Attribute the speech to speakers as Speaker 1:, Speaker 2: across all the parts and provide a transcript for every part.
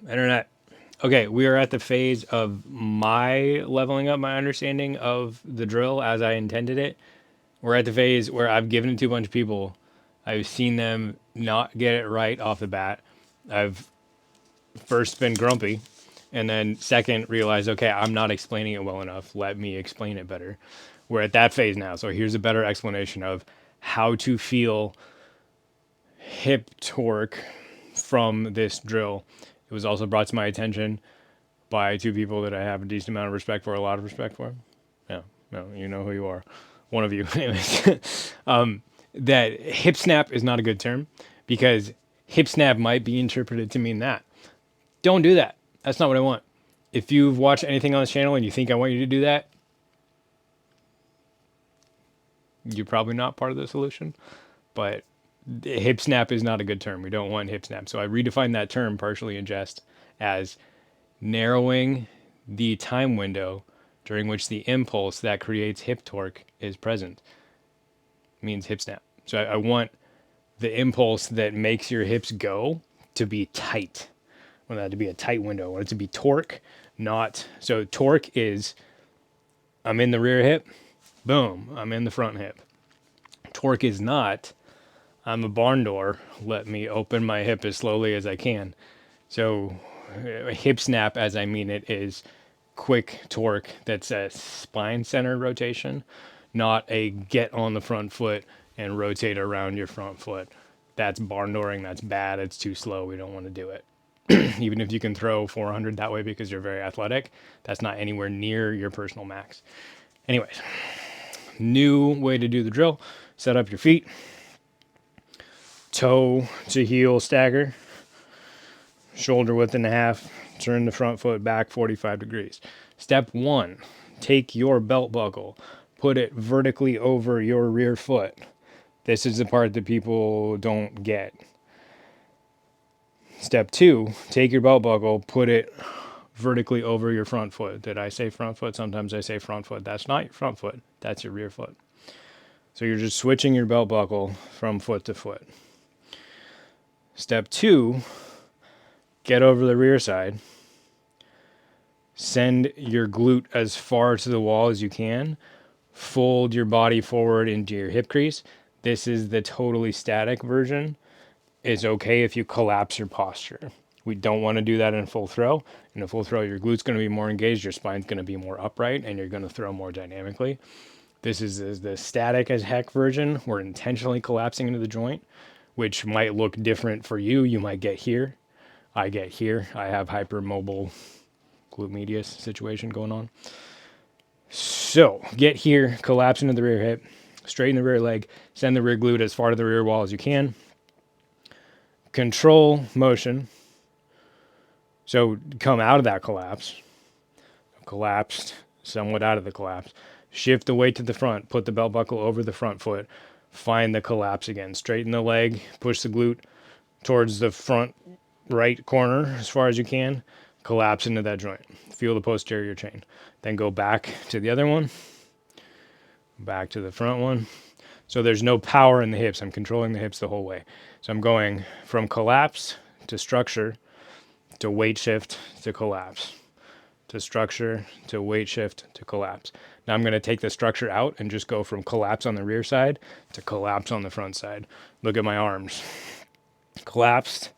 Speaker 1: Internet. Okay, we are at the phase of my leveling up my understanding of the drill as I intended it. We're at the phase where I've given it to a bunch of people. I've seen them not get it right off the bat. I've first been grumpy, and then second realized, okay, I'm not explaining it well enough. Let me explain it better. We're at that phase now. So here's a better explanation of how to feel hip torque from this drill. It was also brought to my attention by two people that I have a decent amount of respect for, a lot of respect for. Yeah, no, you know who you are. One of you. Anyways, that hip snap is not a good term because hip snap might be interpreted to mean that. Don't do that. That's not what I want. If you've watched anything on this channel and you think I want you to do that, you're probably not part of the solution. But hip snap is not a good term. We don't want hip snap. So I redefined that term partially in jest as narrowing the time window during which the impulse that creates hip torque is present. Means hip snap. So I want the impulse that makes your hips go to be tight. I want that to be a tight window. I want it to be torque, not. So torque is I'm in the rear hip, boom, I'm in the front hip. Torque is not I'm a barn door, let me open my hip as slowly as I can. So hip snap, as I mean it, is quick torque that's a spine center rotation, not a get on the front foot and rotate around your front foot. That's barn dooring. That's bad. It's too slow. We don't want to do it. Even if you can throw 400 that way because you're very athletic, that's not anywhere near your personal max. Anyways, new way to do the drill. Set up your feet, toe to heel stagger, shoulder width and a half, turn the front foot back 45 degrees. Step one, take your belt buckle, put it vertically over your rear foot. This is the part that people don't get. Step two, take your belt buckle, put it vertically over your front foot. Did I say front foot? Sometimes I say front foot. That's not your front foot, that's your rear foot. So you're just switching your belt buckle from foot to foot. Step two, get over the rear side. Send your glute as far to the wall as you can. Fold your body forward into your hip crease. This is the totally static version. It's okay if you collapse your posture. We don't want to do that in full throw. In a full throw, your glute's going to be more engaged, your spine's going to be more upright, and you're going to throw more dynamically. This is the static as heck version. We're intentionally collapsing into the joint, which might look different for you. You might get here. I get here. I have hypermobile glute medius situation going on. So get here, collapse into the rear hip, straighten the rear leg, send the rear glute as far to the rear wall as you can. Control motion. So come out of that collapse, collapsed, somewhat out of the collapse. Shift the weight to the front, put the belt buckle over the front foot, find the collapse again. Straighten the leg, push the glute towards the front right corner as far as you can, collapse into that joint. Feel the posterior chain. Then go back to the other one, back to the front one. So there's no power in the hips. I'm controlling the hips the whole way. So I'm going from collapse to structure to weight shift to collapse to structure to weight shift to collapse. Now I'm going to take the structure out and just go from collapse on the rear side to collapse on the front side. Look at my arms. Collapsed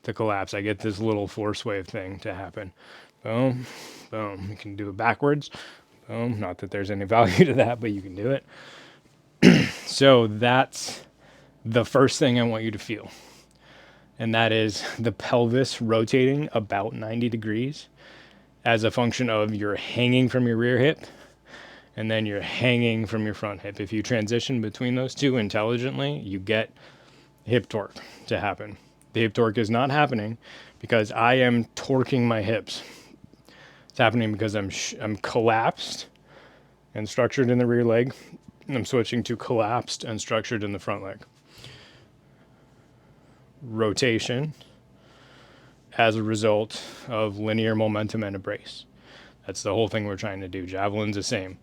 Speaker 1: to collapse. I get this little force wave thing to happen. Boom, boom. You can do it backwards. Boom. Not that there's any value to that, but you can do it. So that's the first thing I want you to feel. And that is the pelvis rotating about 90 degrees as a function of you're hanging from your rear hip and then you're hanging from your front hip. If you transition between those two intelligently, you get hip torque to happen. The hip torque is not happening because I am torquing my hips. It's happening because I'm collapsed and structured in the rear leg. And I'm switching to collapsed and structured in the front leg. Rotation as a result of linear momentum and a brace. That's the whole thing we're trying to do. Javelin's the same.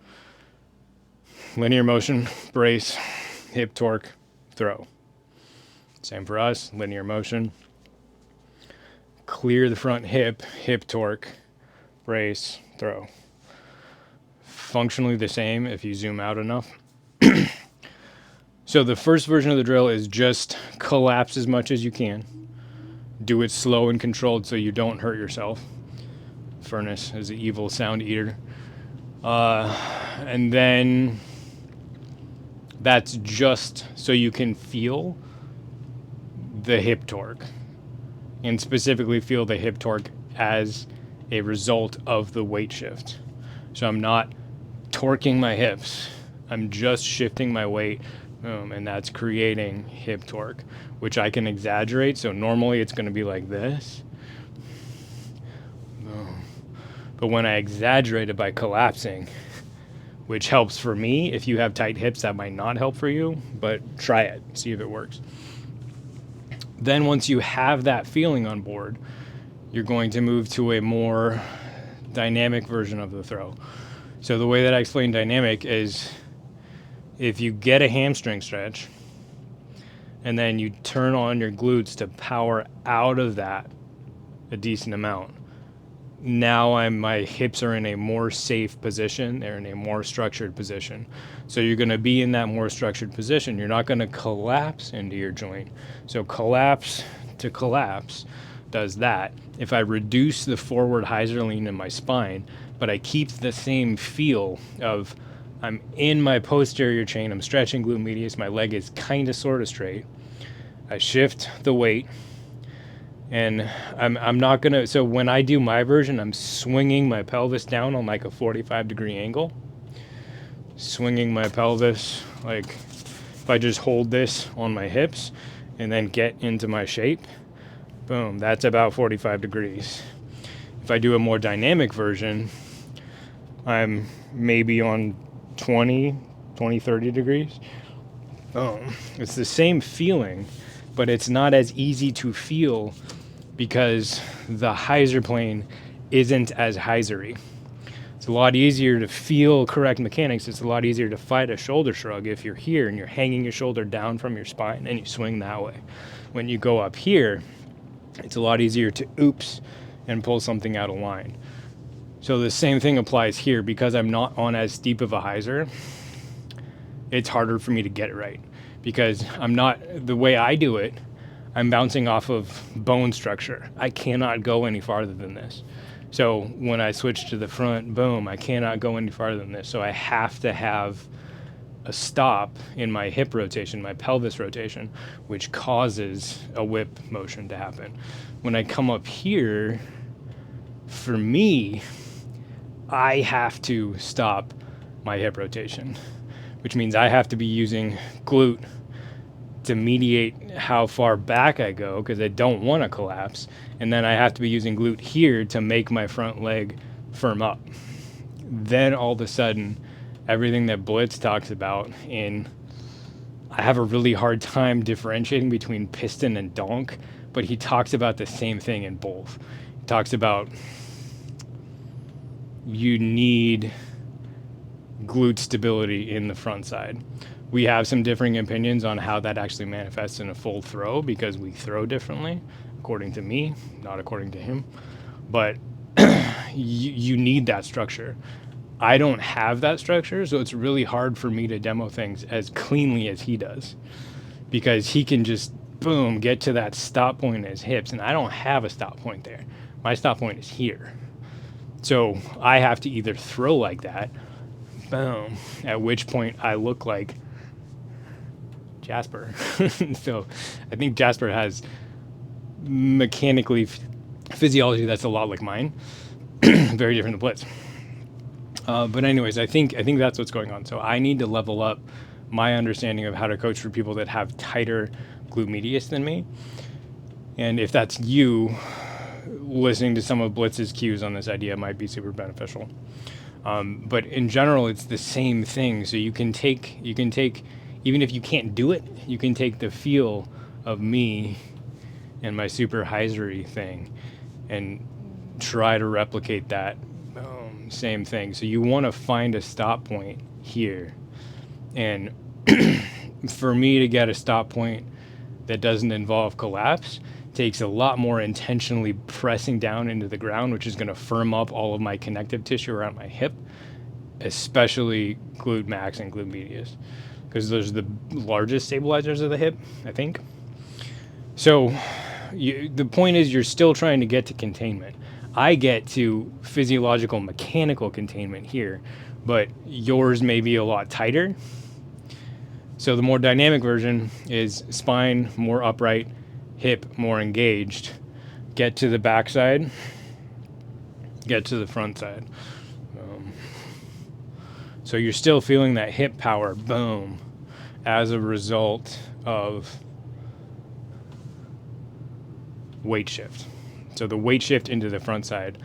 Speaker 1: Linear motion, brace, hip torque, throw. Same for us. Linear motion, clear the front hip, hip torque, brace, throw. Functionally the same if you zoom out enough. So the first version of the drill is just collapse as much as you can. Do it slow and controlled so you don't hurt yourself. Furnace is an evil sound eater. And then that's just so you can feel the hip torque, and specifically feel the hip torque as a result of the weight shift. So I'm not torquing my hips, I'm just shifting my weight, and that's creating hip torque, which I can exaggerate. So normally it's going to be like this, but when I exaggerate it by collapsing, which helps for me, if you have tight hips that might not help for you, but try it, see if it works. Then once you have that feeling on board, you're going to move to a more dynamic version of the throw. So the way that I explain dynamic is, if you get a hamstring stretch and then you turn on your glutes to power out of that a decent amount, now my hips are in a more safe position. They're in a more structured position. So you're going to be in that more structured position. You're not going to collapse into your joint. So collapse to collapse does that. If I reduce the forward hyzer lean in my spine, but I keep the same feel of I'm in my posterior chain, I'm stretching glute medius, my leg is kind of sort of straight. I shift the weight, and I'm not going to, so when I do my version, I'm swinging my pelvis down on like a 45-degree angle. Swinging my pelvis, like if I just hold this on my hips and then get into my shape, boom, that's about 45 degrees. If I do a more dynamic version, I'm maybe on 20, 30 degrees. It's the same feeling, but it's not as easy to feel because the hyzer plane isn't as hyzery. It's a lot easier to feel correct mechanics. It's a lot easier to fight a shoulder shrug if you're here and you're hanging your shoulder down from your spine and you swing that way. When you go up here, it's a lot easier to oops and pull something out of line. So the same thing applies here. Because I'm not on as steep of a hyzer, it's harder for me to get it right. Because I'm not, the way I do it, I'm bouncing off of bone structure. I cannot go any farther than this. So when I switch to the front, boom, I cannot go any farther than this. So I have to have a stop in my hip rotation, my pelvis rotation, which causes a whip motion to happen. When I come up here, for me, I have to stop my hip rotation, which means I have to be using glute to mediate how far back I go, because I don't want to collapse. And then I have to be using glute here to make my front leg firm up. Then all of a sudden, everything that Blitz talks about I have a really hard time differentiating between piston and donk, but he talks about the same thing in both. He talks about you need glute stability in the front side. We have some differing opinions on how that actually manifests in a full throw, because we throw differently, according to me, not according to him. But you need that structure. I don't have that structure, so it's really hard for me to demo things as cleanly as he does, because he can just, boom, get to that stop point in his hips, and I don't have a stop point there. My stop point is here. So I have to either throw like that, boom, at which point I look like Jasper. So I think Jasper has mechanically physiology that's a lot like mine. Very different than Blitz. But anyways, I think that's what's going on. So I need to level up my understanding of how to coach for people that have tighter glute medius than me. And if that's you, listening to some of Blitz's cues on this idea might be super beneficial. But in general, it's the same thing. So you can take, even if you can't do it, you can take the feel of me and my super hyzery thing and try to replicate that same thing. So you want to find a stop point here. And for me to get a stop point that doesn't involve collapse, takes a lot more intentionally pressing down into the ground, which is going to firm up all of my connective tissue around my hip, especially glute max and glute medius, because those are the largest stabilizers of the hip, I think. So the point is, you're still trying to get to containment. I get to physiological mechanical containment here, but yours may be a lot tighter. So the more dynamic version is spine more upright, hip more engaged. Get to the back side, get to the front side. So you're still feeling that hip power, boom, as a result of weight shift. So the weight shift into the front side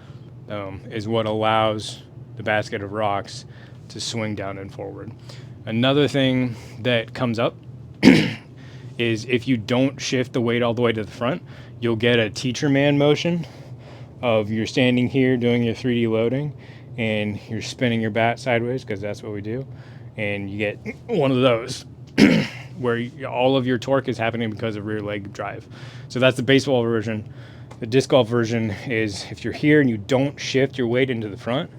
Speaker 1: is what allows the basket of rocks to swing down and forward. Another thing that comes up is if you don't shift the weight all the way to the front, you'll get a teacher man motion of you're standing here doing your 3D loading and you're spinning your bat sideways, because that's what we do, and you get one of those where all of your torque is happening because of rear leg drive. So that's the baseball version. The disc golf version is if you're here and you don't shift your weight into the front,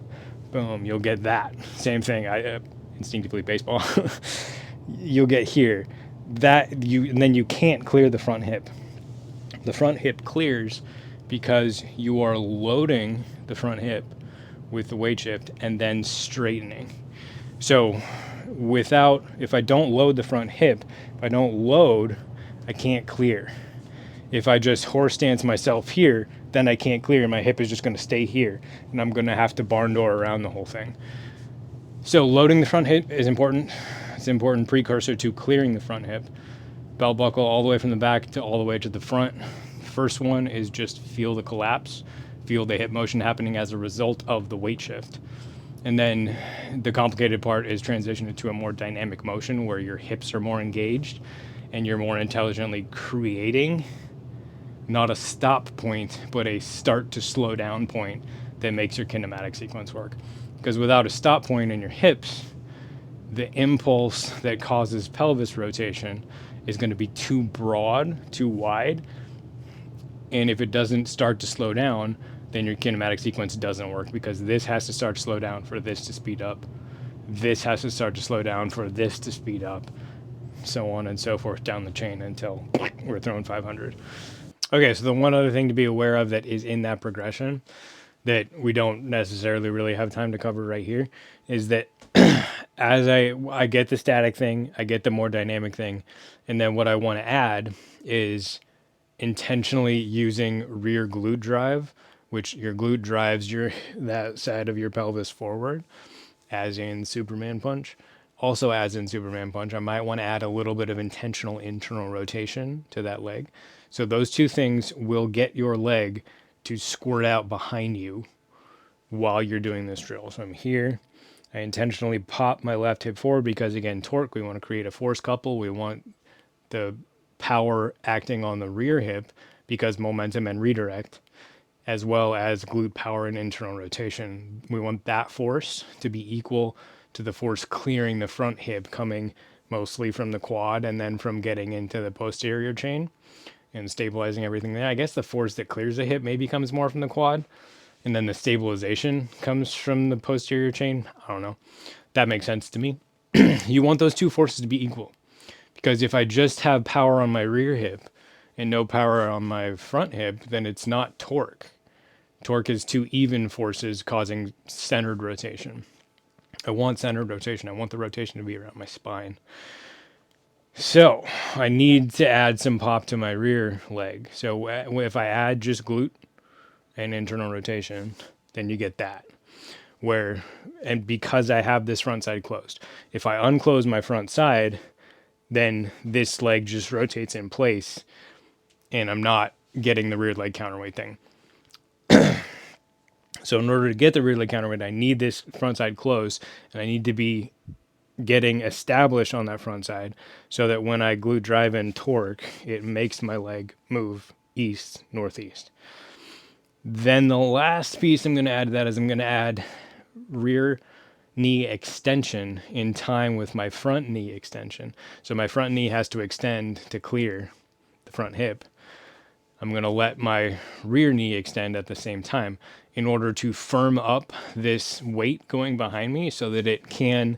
Speaker 1: boom, you'll get that. Same thing. I instinctively baseball. You'll get here. And then you can't clear the front hip. The front hip clears because you are loading the front hip with the weight shift and then straightening. So if I don't load the front hip, if I don't load, I can't clear. If I just horse stance myself here, then I can't clear. My hip is just going to stay here, and I'm going to have to barn door around the whole thing. So loading the front hip is important. It's an important precursor to clearing the front hip. Belt buckle all the way from the back to all the way to the front. First one is just feel the collapse, feel the hip motion happening as a result of the weight shift. And then the complicated part is transitioning to a more dynamic motion where your hips are more engaged and you're more intelligently creating not a stop point, but a start to slow down point that makes your kinematic sequence work. Because without a stop point in your hips, the impulse that causes pelvis rotation is going to be too broad, too wide. And if it doesn't start to slow down, then your kinematic sequence doesn't work, because this has to start to slow down for this to speed up. This has to start to slow down for this to speed up, so on and so forth down the chain until we're throwing 500. Okay, so the one other thing to be aware of that is in that progression that we don't necessarily really have time to cover right here is that as I get the static thing, I get the more dynamic thing, and then what I want to add is intentionally using rear glute drive, which your glute drives that side of your pelvis forward, as in Superman punch. Also, as in Superman punch, I might want to add a little bit of intentional internal rotation to that leg. So those two things will get your leg to squirt out behind you while you're doing this drill. So I'm here. I intentionally pop my left hip forward because, again, torque, we want to create a force couple. We want the power acting on the rear hip because momentum and redirect, as well as glute power and internal rotation. We want that force to be equal to the force clearing the front hip, coming mostly from the quad and then from getting into the posterior chain and stabilizing everything there. I guess the force that clears the hip maybe comes more from the quad, and then the stabilization comes from the posterior chain. I don't know. That makes sense to me. You want those two forces to be equal, because if I just have power on my rear hip and no power on my front hip, then it's not torque. Torque is two even forces causing centered rotation. I want centered rotation. I want the rotation to be around my spine. So I need to add some pop to my rear leg. So if I add just glute and internal rotation, then you get that. And because I have this front side closed, if I unclose my front side, then this leg just rotates in place and I'm not getting the rear leg counterweight thing. So in order to get the rear leg counterweight, I need this front side closed, and I need to be getting established on that front side so that when I glute drive and torque, it makes my leg move east, northeast. Then the last piece I'm going to add to that is I'm going to add rear knee extension in time with my front knee extension. So my front knee has to extend to clear the front hip. I'm going to let my rear knee extend at the same time in order to firm up this weight going behind me so that it can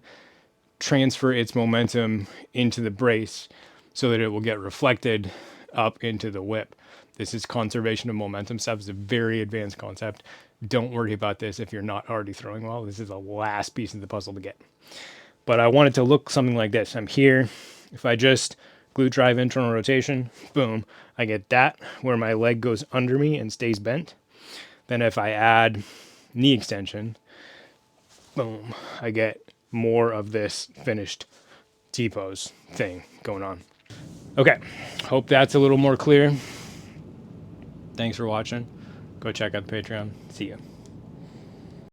Speaker 1: transfer its momentum into the brace so that it will get reflected up into the whip. This is conservation of momentum stuff. It's a very advanced concept. Don't worry about this if you're not already throwing well. This is the last piece of the puzzle to get. But I want it to look something like this. I'm here. If I just glute drive internal rotation, boom, I get that where my leg goes under me and stays bent. Then if I add knee extension, boom, I get more of this finished T-pose thing going on. Okay, hope that's a little more clear. Thanks for watching. Go check out the Patreon. See ya.